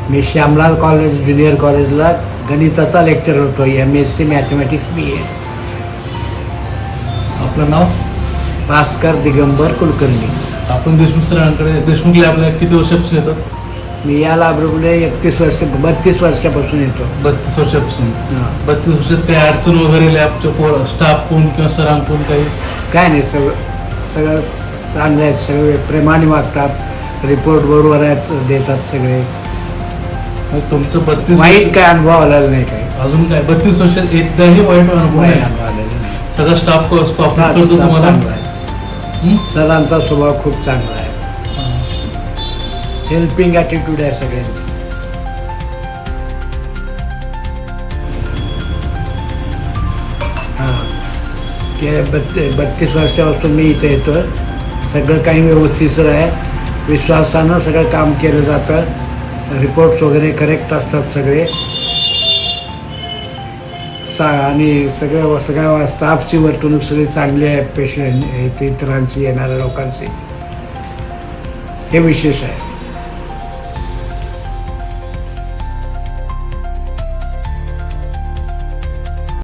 मी Shyamlal college junior कॉलेजला गणिताचा lecture होतो, MSc मॅथमॅटिक्स BA. आपलं नाव? भास्कर दिगंबर कुलकर्णी. आपण देशमुख सरांकडे देशमुख लॅबला किती वर्षापासून येतात? मी या लायब्ररीमध्ये 32 वर्षापासून येतो. 32 वर्षापासून. हां. 32 वर्षात काही अडचण वगैरे लॅबच्या स्टाफ कोण किंवा सरांकडून काही? काय नाही, सगळं चांगलं आहेत, सगळे प्रेमाने वागतात, रिपोर्ट बरोबर आहेत, देतात सगळे. तुमचं 32 वाईट काय अनुभव आलेला नाही काही. अजून काय 32 वर्षात एकदाही वाईट अनुभव वाईट नाही? अनुभव आलेला नाही. सगळा स्टाफ कॉपरेट हा, करतो staff तुम्हाला? चांगला आहे. सरांचा स्वभाव खूप चांगला आहे. हेल्पिंग ॲटिट्यूड आहे सगळ्यांची. हां, ते 32 वर्षापासून मी इथे येतो. सगळं काही व्यवस्थित आहे, विश्वासानं सगळं काम केलं जातं, रिपोर्ट्स वगैरे करेक्ट असतात सगळे. आणि सगळ्या स्टाफची वर्तणूक सगळी चांगली आहे, पेशंट इतरांची, येणाऱ्या लोकांची. हे विशेष आहे.